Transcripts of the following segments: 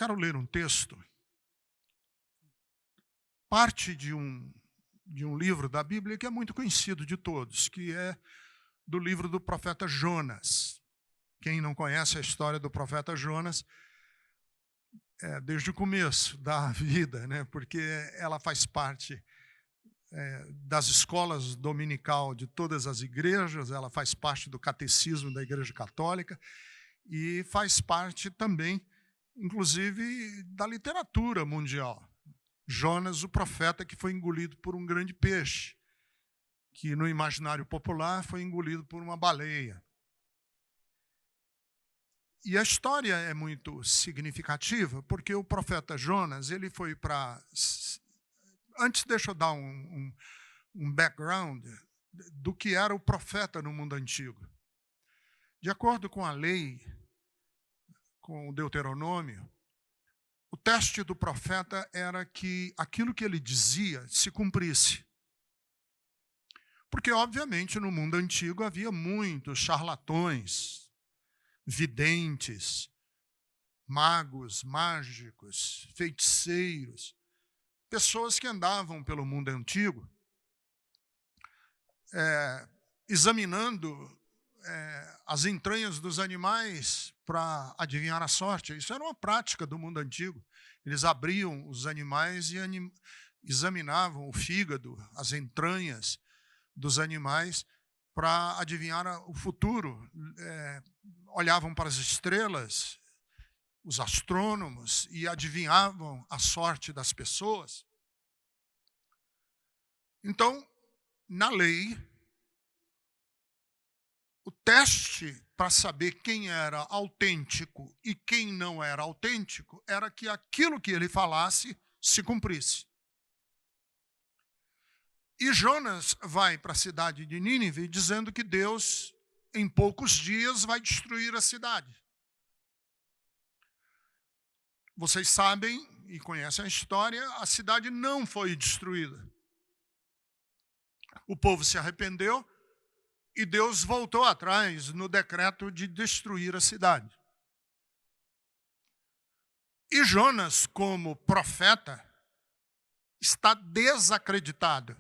quero ler um texto, parte de um livro da Bíblia que é muito conhecido de todos, que é do livro do profeta Jonas. Quem não conhece a história do profeta Jonas, desde o começo da vida, né? Porque ela faz parte das escolas dominical de todas as igrejas, ela faz parte do catecismo da Igreja Católica e faz parte também, inclusive, da literatura mundial. Jonas, o profeta que foi engolido por um grande peixe, que no imaginário popular foi engolido por uma baleia. E a história é muito significativa, porque o profeta Jonas, ele foi para... Antes, deixa eu dar um background do que era o profeta no mundo antigo. De acordo com a lei, com o Deuteronômio, o teste do profeta era que aquilo que ele dizia se cumprisse. Porque, obviamente, no mundo antigo havia muitos charlatões, videntes, magos, mágicos, feiticeiros, pessoas que andavam pelo mundo antigo examinando as entranhas dos animais para adivinhar a sorte. Isso era uma prática do mundo antigo. Eles abriam os animais e examinavam o fígado, as entranhas dos animais para adivinhar o futuro. Olhavam para as estrelas, os astrônomos, e adivinhavam a sorte das pessoas. Então, na lei, o teste para saber quem era autêntico e quem não era autêntico era que aquilo que ele falasse se cumprisse. E Jonas vai para a cidade de Nínive dizendo que Deus, em poucos dias, vai destruir a cidade. Vocês sabem e conhecem a história, a cidade não foi destruída. O povo se arrependeu e Deus voltou atrás no decreto de destruir a cidade. E Jonas, como profeta, está desacreditado.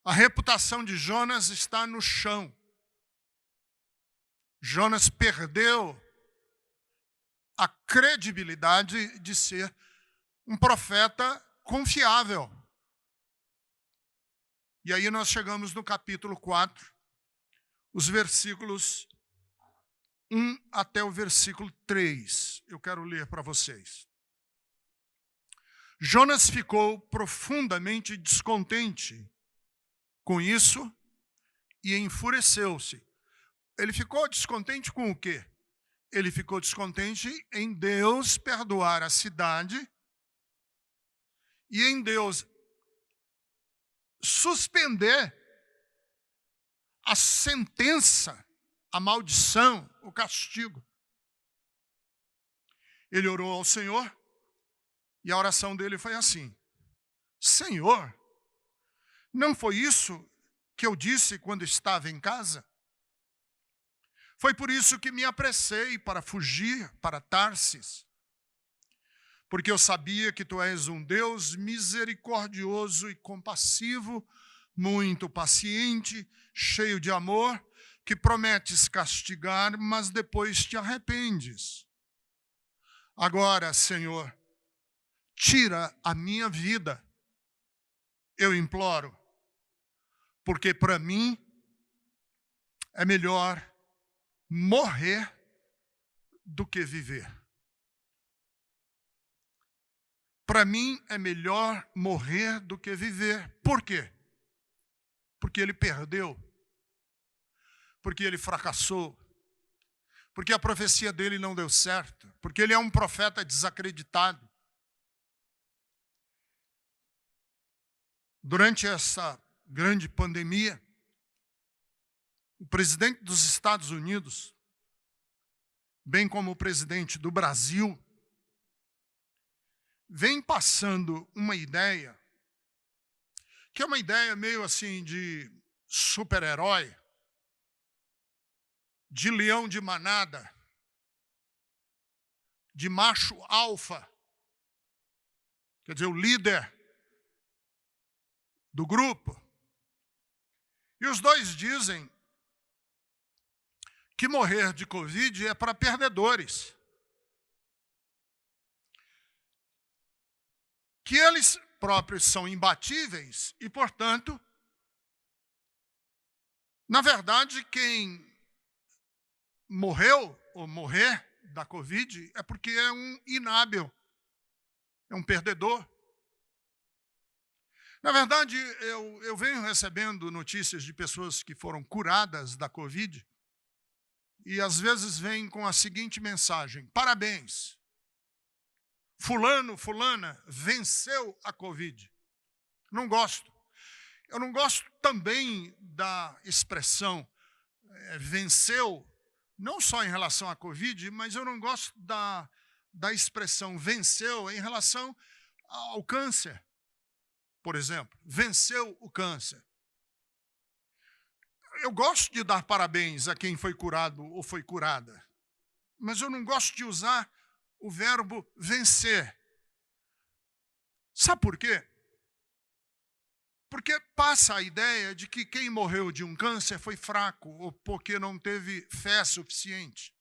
A reputação de Jonas está no chão. Jonas perdeu a credibilidade de ser um profeta confiável. E aí nós chegamos no capítulo 4, os versículos 1 até o versículo 3. Eu quero ler para vocês. Jonas ficou profundamente descontente com isso e enfureceu-se. Ele ficou descontente com o quê? Ele ficou descontente em Deus perdoar a cidade e em Deus suspender a sentença, a maldição, o castigo. Ele orou ao Senhor e a oração dele foi assim: Senhor, não foi isso que eu disse quando estava em casa? Foi por isso que me apressei para fugir para Tarsis, porque eu sabia que tu és um Deus misericordioso e compassivo, muito paciente, cheio de amor, que prometes castigar, mas depois te arrependes. Agora, Senhor, tira a minha vida, eu imploro, porque para mim é melhor morrer do que viver. Para mim é melhor morrer do que viver. Por quê? Porque ele perdeu. Porque ele fracassou. Porque a profecia dele não deu certo. Porque ele é um profeta desacreditado. Durante essa grande pandemia, o presidente dos Estados Unidos, bem como o presidente do Brasil, vem passando uma ideia, que é uma ideia meio assim de super-herói, de leão de manada, de macho alfa, quer dizer, o líder do grupo. E os dois dizem que morrer de Covid é para perdedores. Que eles próprios são imbatíveis e, portanto, na verdade, quem morreu ou morrer da Covid é porque é um inábil, é um perdedor. Na verdade, eu venho recebendo notícias de pessoas que foram curadas da Covid e às vezes vêm com a seguinte mensagem: parabéns, fulano, fulana venceu a Covid. Não gosto. Eu não gosto também da expressão venceu, não só em relação à Covid, mas eu não gosto da expressão venceu em relação ao câncer, por exemplo. Venceu o câncer. Eu gosto de dar parabéns a quem foi curado ou foi curada, mas eu não gosto de usar o verbo vencer. Sabe por quê? Porque passa a ideia de que quem morreu de um câncer foi fraco ou porque não teve fé suficiente.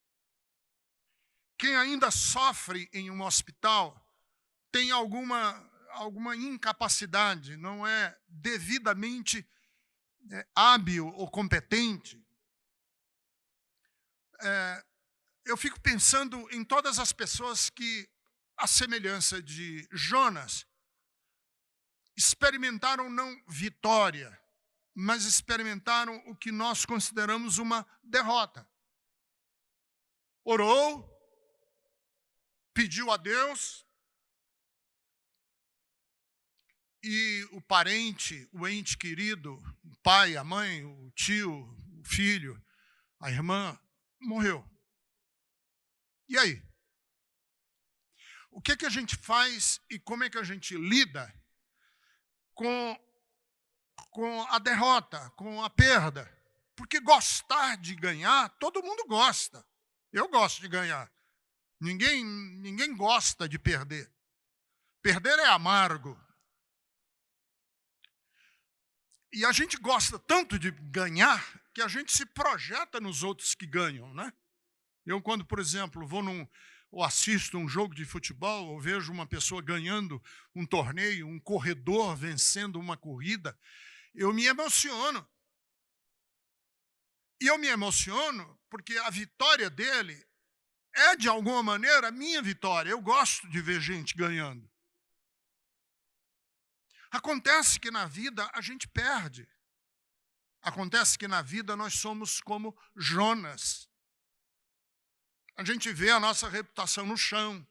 Quem ainda sofre em um hospital tem alguma incapacidade, não é devidamente hábil ou competente. Eu fico pensando em todas as pessoas que, à semelhança de Jonas, experimentaram não vitória, mas experimentaram o que nós consideramos uma derrota. Orou, pediu a Deus, e o parente, o ente querido, o pai, a mãe, o tio, o filho, a irmã, morreu. E aí? O que a gente faz e como é que a gente lida com a derrota, com a perda? Porque gostar de ganhar, todo mundo gosta. Eu gosto de ganhar. Ninguém gosta de perder. Perder é amargo. E a gente gosta tanto de ganhar que a gente se projeta nos outros que ganham, né? Eu, quando, por exemplo, ou assisto um jogo de futebol, ou vejo uma pessoa ganhando um torneio, um corredor vencendo uma corrida, eu me emociono. E eu me emociono porque a vitória dele é, de alguma maneira, a minha vitória. Eu gosto de ver gente ganhando. Acontece que na vida a gente perde. Acontece que na vida nós somos como Jonas. A gente vê a nossa reputação no chão,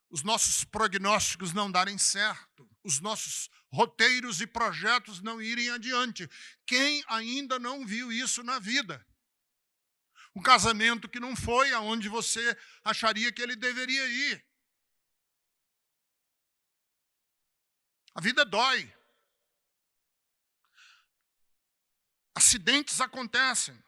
os nossos prognósticos não darem certo, os nossos roteiros e projetos não irem adiante. Quem ainda não viu isso na vida? Um casamento que não foi aonde você acharia que ele deveria ir. A vida dói. Acidentes acontecem.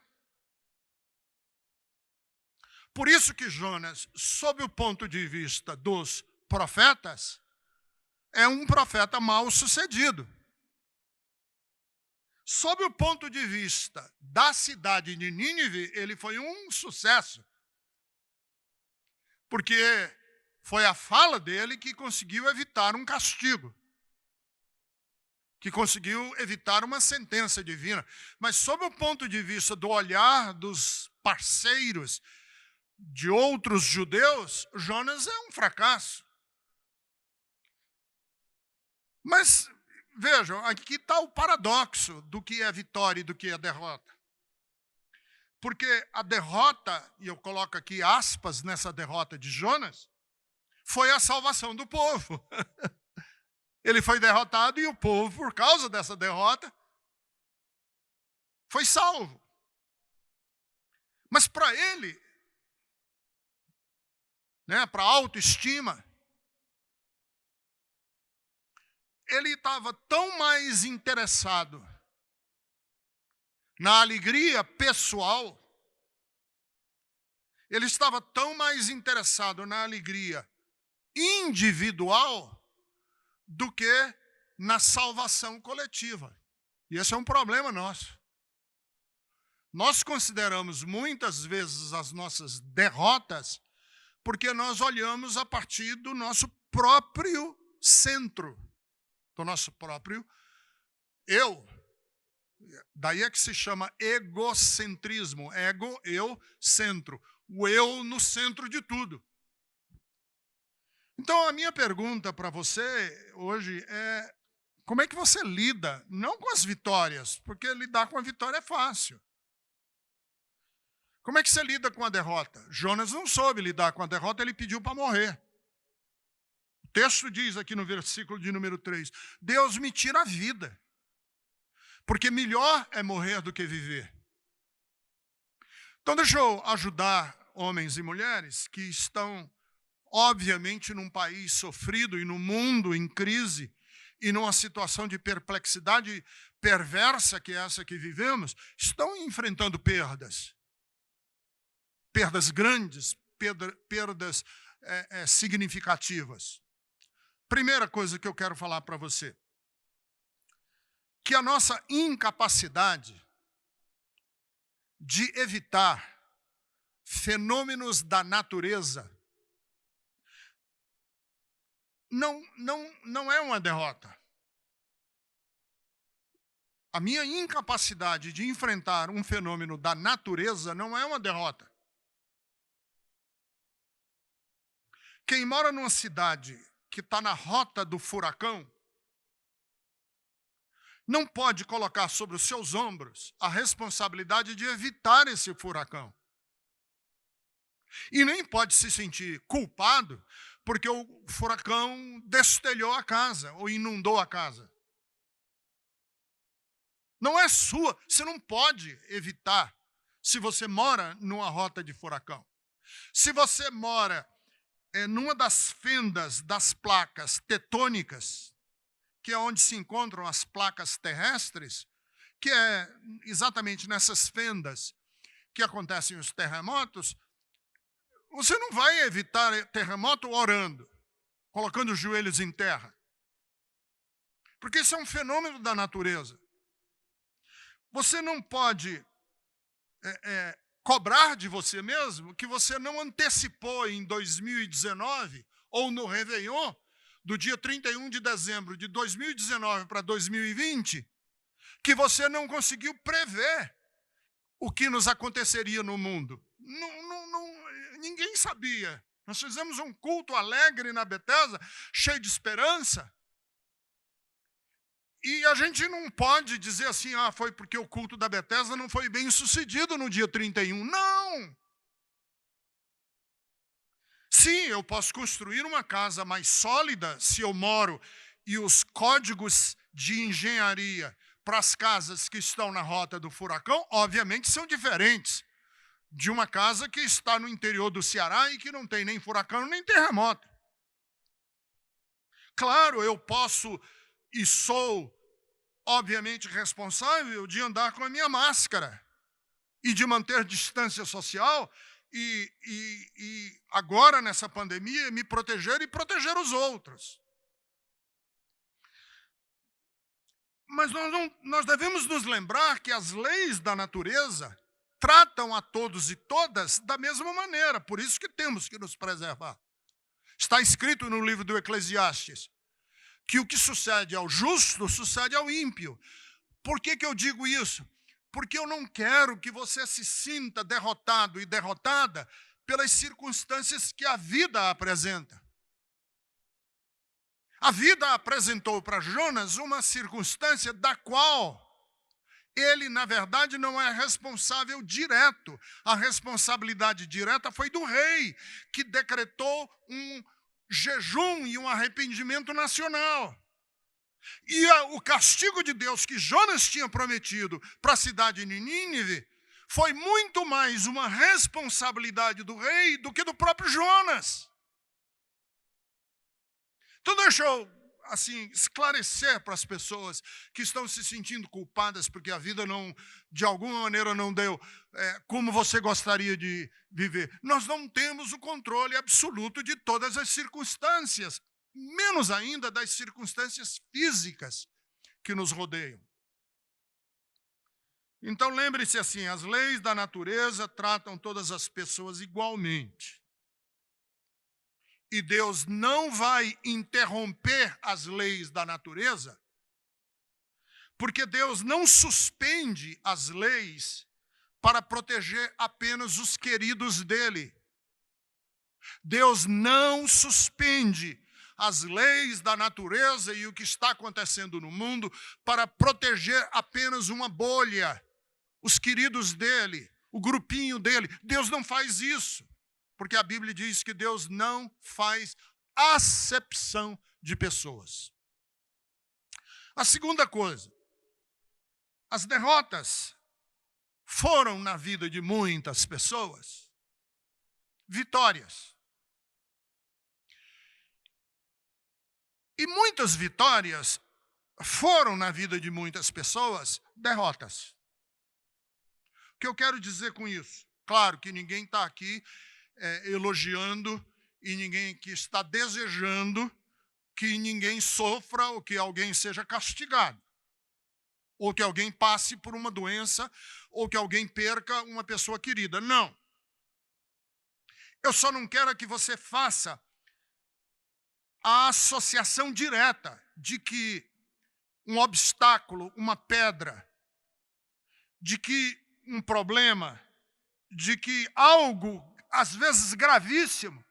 Por isso que Jonas, sob o ponto de vista dos profetas, é um profeta mal sucedido. Sob o ponto de vista da cidade de Nínive, ele foi um sucesso. Porque foi a fala dele que conseguiu evitar um castigo, que conseguiu evitar uma sentença divina. Mas sob o ponto de vista do olhar dos parceiros de outros judeus, Jonas é um fracasso. Mas, vejam, aqui está o paradoxo do que é vitória e do que é derrota. Porque a derrota, e eu coloco aqui aspas nessa derrota de Jonas, foi a salvação do povo. Ele foi derrotado e o povo, por causa dessa derrota, foi salvo. Mas para ele, para a autoestima, ele estava tão mais interessado na alegria pessoal Ele estava tão mais interessado na alegria individual do que na salvação coletiva. E esse é um problema nosso. Nós consideramos muitas vezes as nossas derrotas porque nós olhamos a partir do nosso próprio centro, do nosso próprio eu. Daí é que se chama egocentrismo. Ego, eu, centro. O eu no centro de tudo. Então, a minha pergunta para você hoje é: como é que você lida, não com as vitórias, porque lidar com a vitória é fácil. Como é que você lida com a derrota? Jonas não soube lidar com a derrota, ele pediu para morrer. O texto diz aqui no versículo de número 3, Deus me tira a vida, porque melhor é morrer do que viver. Então deixa eu ajudar homens e mulheres que estão, obviamente, num país sofrido e num mundo em crise e numa situação de perplexidade perversa que é essa que vivemos, estão enfrentando perdas. Perdas grandes, perdas significativas. Primeira coisa que eu quero falar para você, que a nossa incapacidade de evitar fenômenos da natureza não é uma derrota. A minha incapacidade de enfrentar um fenômeno da natureza não é uma derrota. Quem mora numa cidade que está na rota do furacão não pode colocar sobre os seus ombros a responsabilidade de evitar esse furacão. E nem pode se sentir culpado porque o furacão destelhou a casa ou inundou a casa. Não é sua, você não pode evitar se você mora numa rota de furacão. Se você mora numa das fendas das placas tectônicas, que é onde se encontram as placas terrestres, que é exatamente nessas fendas que acontecem os terremotos, você não vai evitar terremoto orando, colocando os joelhos em terra. Porque isso é um fenômeno da natureza. Você não pode cobrar de você mesmo que você não antecipou em 2019 ou no Réveillon, do dia 31 de dezembro de 2019 para 2020, que você não conseguiu prever o que nos aconteceria no mundo. Ninguém sabia. Nós fizemos um culto alegre na Bethesda, cheio de esperança. E a gente não pode dizer assim, foi porque o culto da Bethesda não foi bem sucedido no dia 31. Não! Sim, eu posso construir uma casa mais sólida se eu moro e os códigos de engenharia para as casas que estão na rota do furacão, obviamente, são diferentes de uma casa que está no interior do Ceará e que não tem nem furacão nem terremoto. Claro, eu posso e sou, obviamente, responsável de andar com a minha máscara e de manter distância social e agora, nessa pandemia, me proteger e proteger os outros. Mas nós devemos nos lembrar que as leis da natureza tratam a todos e todas da mesma maneira, por isso que temos que nos preservar. Está escrito no livro do Eclesiastes que o que sucede ao justo sucede ao ímpio. Por que eu digo isso? Porque eu não quero que você se sinta derrotado e derrotada pelas circunstâncias que a vida apresenta. A vida apresentou para Jonas uma circunstância da qual ele, na verdade, não é responsável direto. A responsabilidade direta foi do rei, que decretou um jejum e um arrependimento nacional. E o castigo de Deus que Jonas tinha prometido para a cidade de Nínive foi muito mais uma responsabilidade do rei do que do próprio Jonas. Então deixa eu assim, esclarecer para as pessoas que estão se sentindo culpadas porque a vida não, de alguma maneira, não deu como você gostaria de viver. Nós não temos o controle absoluto de todas as circunstâncias, menos ainda das circunstâncias físicas que nos rodeiam. Então, lembre-se assim, as leis da natureza tratam todas as pessoas igualmente. E Deus não vai interromper as leis da natureza, porque Deus não suspende as leis para proteger apenas os queridos dele. Deus não suspende as leis da natureza e o que está acontecendo no mundo para proteger apenas uma bolha, os queridos dele, o grupinho dele. Deus não faz isso, porque a Bíblia diz que Deus não faz acepção de pessoas. A segunda coisa, as derrotas foram na vida de muitas pessoas vitórias. E muitas vitórias foram na vida de muitas pessoas derrotas. O que eu quero dizer com isso? Claro que ninguém está aqui elogiando e ninguém que está desejando que ninguém sofra ou que alguém seja castigado, ou que alguém passe por uma doença, ou que alguém perca uma pessoa querida. Não. Eu só não quero que você faça a associação direta de que um obstáculo, uma pedra, de que um problema, de que algo, às vezes gravíssimo,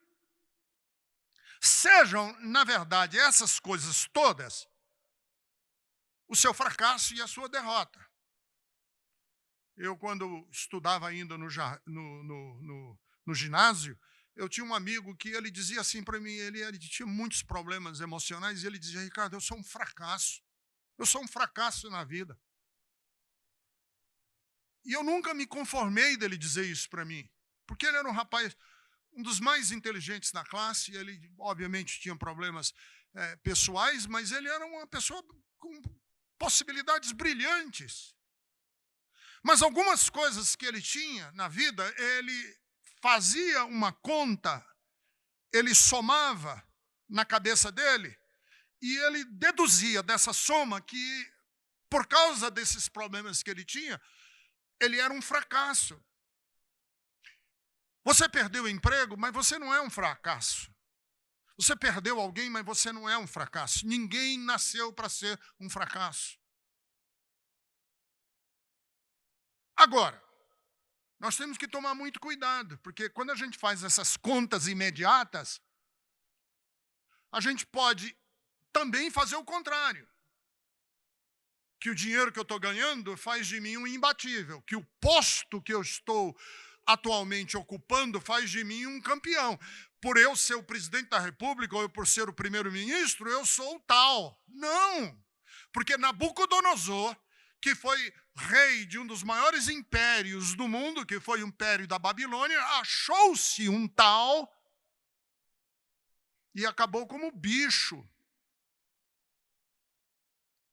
sejam, na verdade, essas coisas todas, o seu fracasso e a sua derrota. Eu, quando estudava ainda no ginásio, eu tinha um amigo que ele dizia assim para mim, ele tinha muitos problemas emocionais, e ele dizia: Ricardo, eu sou um fracasso na vida. E eu nunca me conformei dele dizer isso para mim, porque ele era um rapaz, um dos mais inteligentes da classe, ele obviamente tinha problemas pessoais, mas ele era uma pessoa com possibilidades brilhantes. Mas algumas coisas que ele tinha na vida, ele fazia uma conta, ele somava na cabeça dele, e ele deduzia dessa soma que, por causa desses problemas que ele tinha, ele era um fracasso. Você perdeu o emprego, mas você não é um fracasso. Você perdeu alguém, mas você não é um fracasso. Ninguém nasceu para ser um fracasso. Agora, nós temos que tomar muito cuidado, porque quando a gente faz essas contas imediatas, a gente pode também fazer o contrário. Que o dinheiro que eu estou ganhando faz de mim um imbatível, que o posto que eu estou atualmente ocupando faz de mim um campeão. Por eu ser o presidente da República ou eu por ser o primeiro-ministro, eu sou o tal. Não! Porque Nabucodonosor, que foi rei de um dos maiores impérios do mundo, que foi o Império da Babilônia, achou-se um tal e acabou como bicho,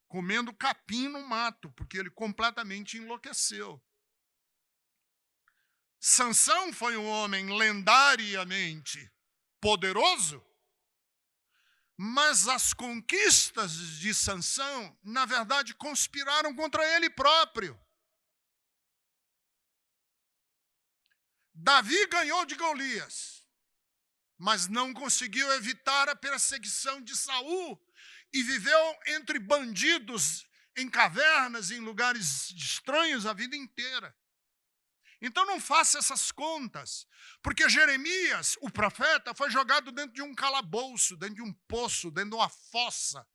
comendo capim no mato, porque ele completamente enlouqueceu. Sansão foi um homem lendariamente poderoso, mas as conquistas de Sansão, na verdade, conspiraram contra ele próprio. Davi ganhou de Golias, mas não conseguiu evitar a perseguição de Saul e viveu entre bandidos, em cavernas, em lugares estranhos a vida inteira. Então não faça essas contas, porque Jeremias, o profeta, foi jogado dentro de um calabouço, dentro de um poço, dentro de uma fossa.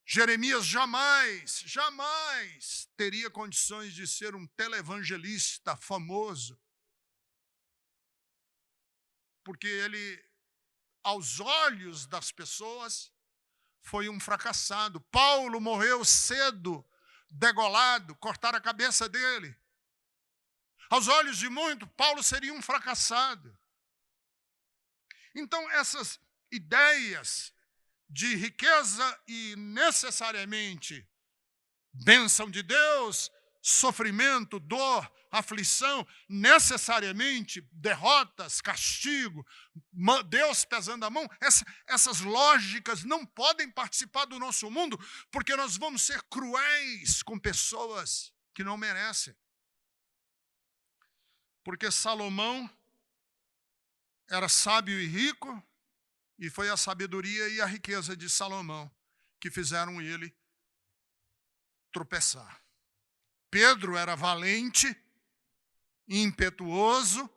Jeremias jamais teria condições de ser um televangelista famoso, porque ele, aos olhos das pessoas, foi um fracassado. Paulo morreu cedo, degolado, cortaram a cabeça dele. Aos olhos de muito, Paulo seria um fracassado. Então, essas ideias de riqueza e necessariamente bênção de Deus, sofrimento, dor, aflição, necessariamente derrotas, castigo, Deus pesando a mão. Essas lógicas não podem participar do nosso mundo, porque nós vamos ser cruéis com pessoas que não merecem. Porque Salomão era sábio e rico, e foi a sabedoria e a riqueza de Salomão que fizeram ele tropeçar. Pedro era valente, impetuoso,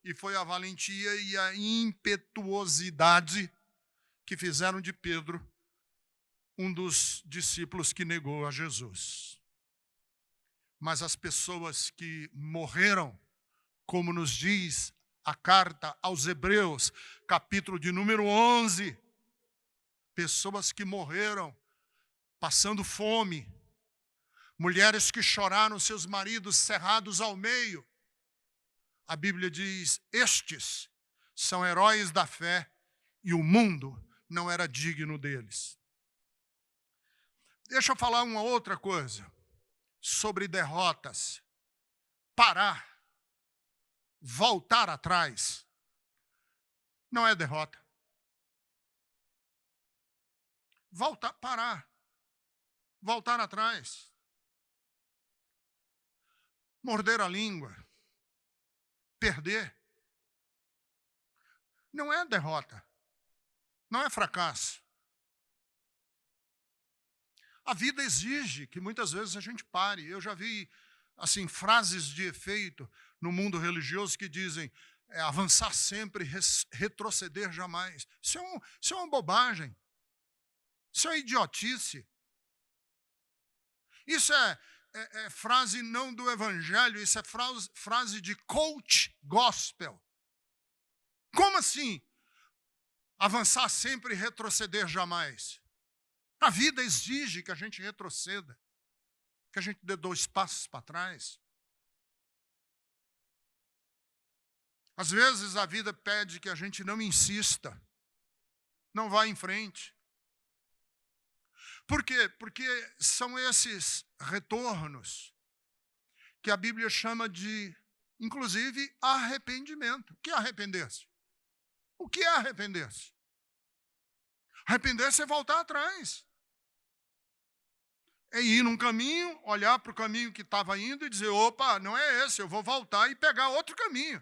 e foi a valentia e a impetuosidade que fizeram de Pedro um dos discípulos que negou a Jesus. Mas as pessoas que morreram, como nos diz a carta aos Hebreus, capítulo de número 11, pessoas que morreram passando fome, mulheres que choraram seus maridos cerrados ao meio. A Bíblia diz, estes são heróis da fé e o mundo não era digno deles. Deixa eu falar uma outra coisa sobre derrotas. Parar, voltar atrás, não é derrota. Voltar, parar, voltar atrás. Morder a língua, perder, não é derrota, não é fracasso. A vida exige que muitas vezes a gente pare. Eu já vi assim, frases de efeito no mundo religioso que dizem avançar sempre, retroceder jamais. Isso é uma bobagem. Isso é idiotice. Isso é frase não do evangelho, isso é frase de coach gospel. Como assim? Avançar sempre e retroceder jamais. A vida exige que a gente retroceda, que a gente dê 2 passos para trás. Às vezes a vida pede que a gente não insista, não vá em frente. Por quê? Porque são esses retornos que a Bíblia chama de, inclusive, arrependimento. O que é arrepender-se? O que é arrepender-se? Arrepender-se é voltar atrás. É ir num caminho, olhar para o caminho que estava indo e dizer, opa, não é esse, eu vou voltar e pegar outro caminho.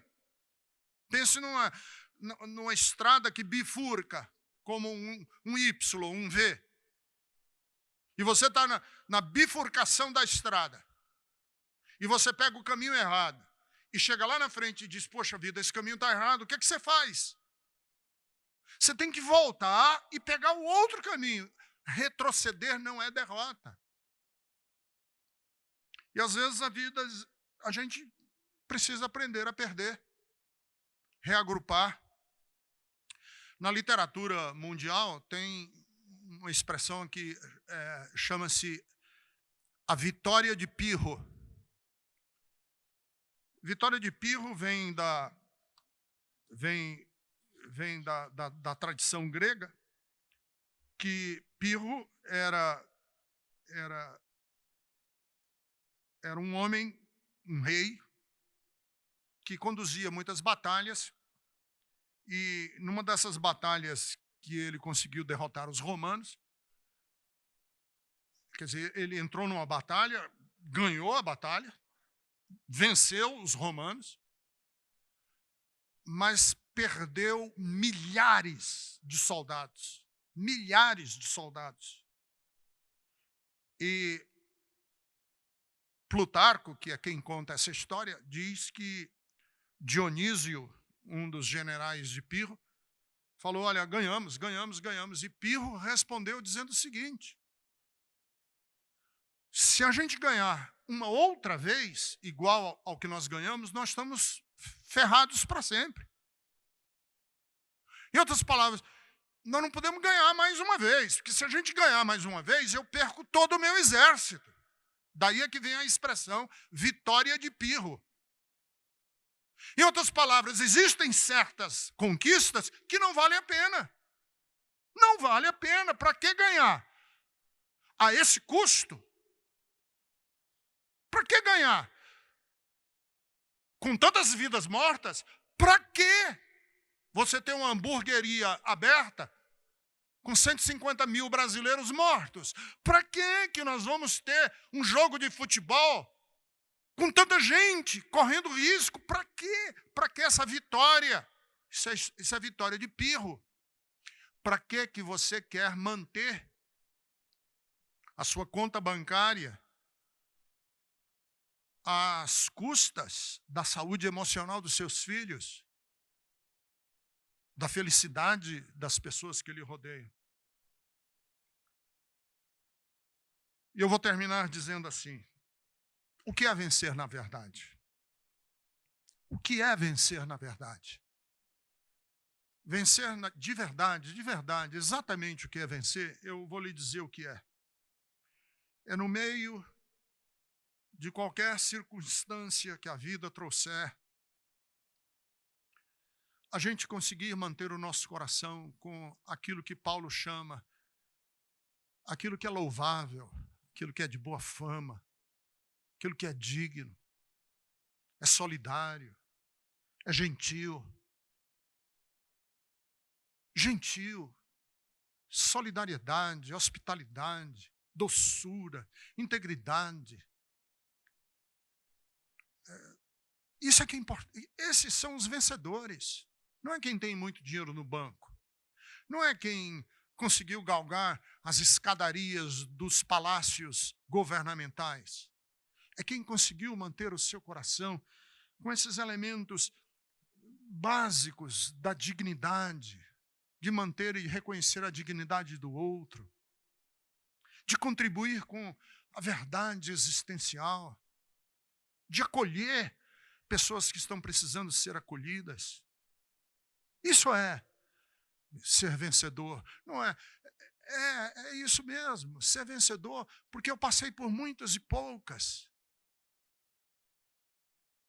Pense numa estrada que bifurca, como um Y, um V. E você está na bifurcação da estrada. E você pega o caminho errado. E chega lá na frente e diz, poxa vida, esse caminho está errado. O que você faz? Você tem que voltar e pegar o outro caminho. Retroceder não é derrota. E às vezes a gente precisa aprender a perder. Reagrupar. Na literatura mundial tem uma expressão que chama-se a vitória de Pirro. Vitória de Pirro vem da tradição grega, que Pirro era um homem, um rei, que conduzia muitas batalhas, e numa dessas batalhas que ele conseguiu derrotar os romanos, quer dizer, ele entrou numa batalha, ganhou a batalha, venceu os romanos, mas perdeu milhares de soldados. Milhares de soldados. E Plutarco, que é quem conta essa história, diz que Dionísio, um dos generais de Pirro, falou, olha, ganhamos. E Pirro respondeu dizendo o seguinte, se a gente ganhar uma outra vez, igual ao que nós ganhamos, nós estamos ferrados para sempre. Em outras palavras, nós não podemos ganhar mais uma vez, porque se a gente ganhar mais uma vez, eu perco todo o meu exército. Daí é que vem a expressão vitória de Pirro. Em outras palavras, existem certas conquistas que não valem a pena. Não vale a pena. Para que ganhar? A esse custo? Para que ganhar? Com tantas vidas mortas, para que você ter uma hamburgueria aberta com 150 mil brasileiros mortos? Para que nós vamos ter um jogo de futebol com tanta gente correndo risco? Para quê? Para que essa vitória? Isso é vitória de pirro. Para que você quer manter a sua conta bancária às custas da saúde emocional dos seus filhos, da felicidade das pessoas que lhe rodeiam? E eu vou terminar dizendo assim: o que é vencer na verdade? O que é vencer na verdade? Vencer de verdade, exatamente o que é vencer, eu vou lhe dizer o que é. É no meio de qualquer circunstância que a vida trouxer, a gente conseguir manter o nosso coração com aquilo que Paulo chama, aquilo que é louvável, aquilo que é de boa fama, aquilo que é digno, é solidário, é gentil. Gentil, solidariedade, hospitalidade, doçura, integridade. Isso é que importa. Esses são os vencedores. Não é quem tem muito dinheiro no banco. Não é quem conseguiu galgar as escadarias dos palácios governamentais. É quem conseguiu manter o seu coração com esses elementos básicos da dignidade, de manter e reconhecer a dignidade do outro, de contribuir com a verdade existencial, de acolher pessoas que estão precisando ser acolhidas. Isso é ser vencedor. Não é? É isso mesmo, ser vencedor, porque eu passei por muitas e poucas.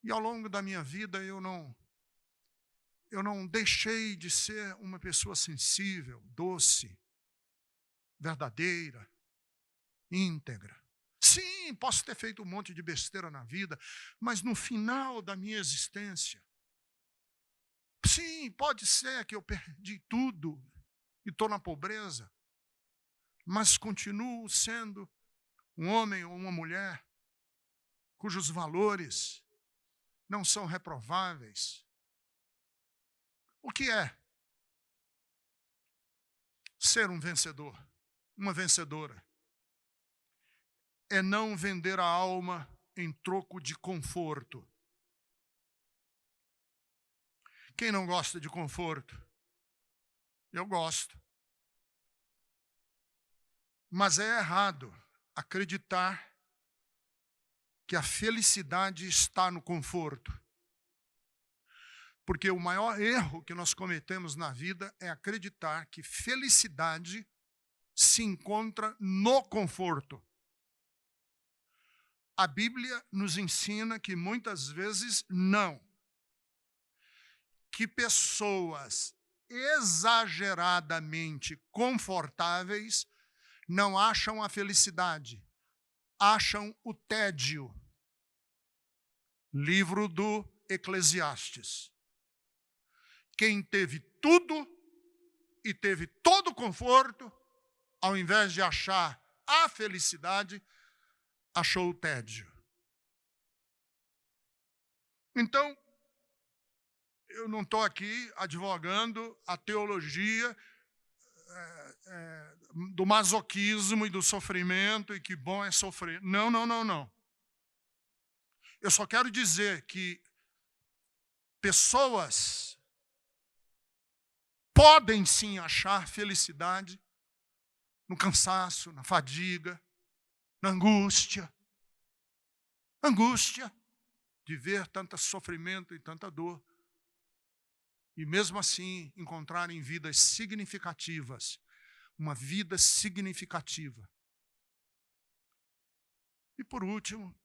E ao longo da minha vida eu não deixei de ser uma pessoa sensível, doce, verdadeira, íntegra. Sim, posso ter feito um monte de besteira na vida, mas no final da minha existência, sim, pode ser que eu perdi tudo e estou na pobreza, mas continuo sendo um homem ou uma mulher cujos valores não são reprováveis. O que é ser um vencedor, uma vencedora? É não vender a alma em troco de conforto. Quem não gosta de conforto? Eu gosto. Mas é errado acreditar que a felicidade está no conforto. Porque o maior erro que nós cometemos na vida é acreditar que felicidade se encontra no conforto. A Bíblia nos ensina que muitas vezes não. Que pessoas exageradamente confortáveis não acham a felicidade, acham o tédio. Livro do Eclesiastes. Quem teve tudo e teve todo o conforto, ao invés de achar a felicidade, achou o tédio. Então, eu não estou aqui advogando a teologia do masoquismo e do sofrimento, e que bom é sofrer. Não, não, não, não. Eu só quero dizer que pessoas podem sim achar felicidade no cansaço, na fadiga, na angústia. Angústia de ver tanto sofrimento e tanta dor. E mesmo assim encontrarem vidas significativas, uma vida significativa. E por último,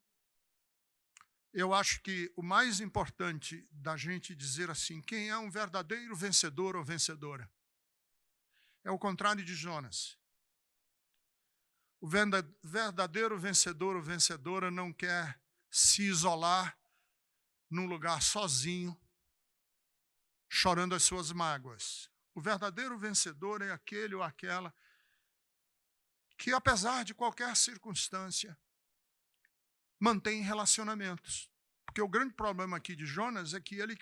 eu acho que o mais importante da gente dizer assim, quem é um verdadeiro vencedor ou vencedora? é o contrário de Jonas. O verdadeiro vencedor ou vencedora não quer se isolar num lugar sozinho, chorando as suas mágoas. O verdadeiro vencedor é aquele ou aquela que, apesar de qualquer circunstância, mantém relacionamentos. Porque o grande problema aqui de Jonas é que ele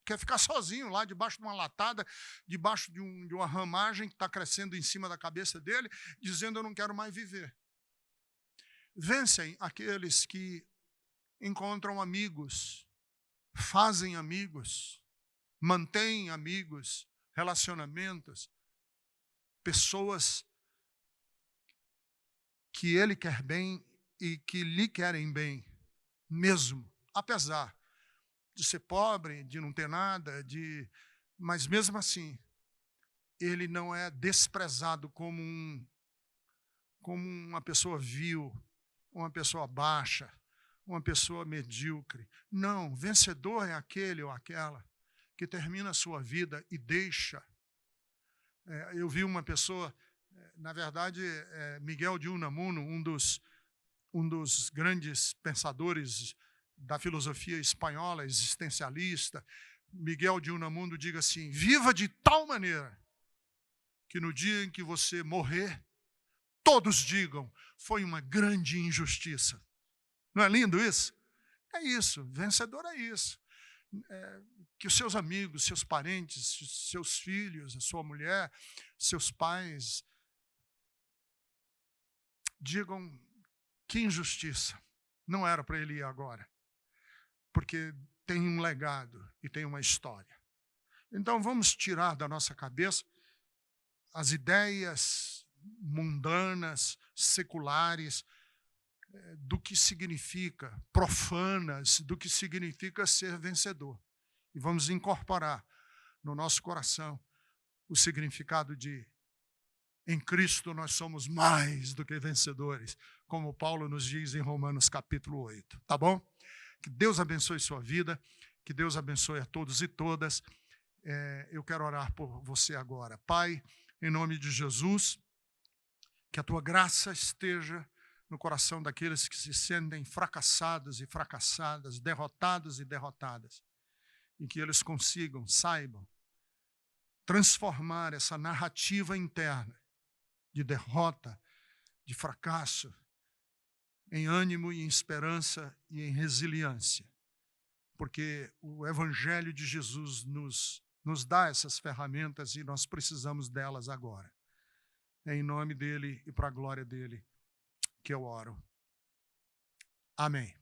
quer ficar sozinho lá debaixo de uma latada, debaixo de uma ramagem que está crescendo em cima da cabeça dele, dizendo: eu não quero mais viver. Vencem aqueles que encontram amigos, fazem amigos, mantêm amigos, relacionamentos, pessoas que ele quer bem e que lhe querem bem, mesmo, apesar de ser pobre, de não ter nada, mas mesmo assim, ele não é desprezado como uma pessoa vil, uma pessoa baixa, uma pessoa medíocre. Não, vencedor é aquele ou aquela que termina a sua vida e deixa. Eu vi uma pessoa, na verdade, Miguel de Unamuno, um dos grandes pensadores da filosofia espanhola, existencialista. Miguel de Unamuno diga assim: viva de tal maneira que no dia em que você morrer, todos digam: foi uma grande injustiça. Não é lindo isso? É isso, vencedor é isso. Que os seus amigos, seus parentes, seus filhos, a sua mulher, seus pais digam: que injustiça, não era para ele ir agora, porque tem um legado e tem uma história. Então vamos tirar da nossa cabeça as ideias mundanas, seculares, do que significa, profanas, do que significa ser vencedor. E vamos incorporar no nosso coração o significado de: em Cristo nós somos mais do que vencedores, como Paulo nos diz em Romanos capítulo 8. Tá bom? Que Deus abençoe sua vida, que Deus abençoe a todos e todas. Eu quero orar por você agora. Pai, em nome de Jesus, que a tua graça esteja no coração daqueles que se sentem fracassados e fracassadas, derrotados e derrotadas, e que eles consigam, saibam, transformar essa narrativa interna de derrota, de fracasso, em ânimo e em esperança e em resiliência, porque o Evangelho de Jesus nos dá essas ferramentas e nós precisamos delas agora. É em nome dele e para a glória dele que eu oro. Amém.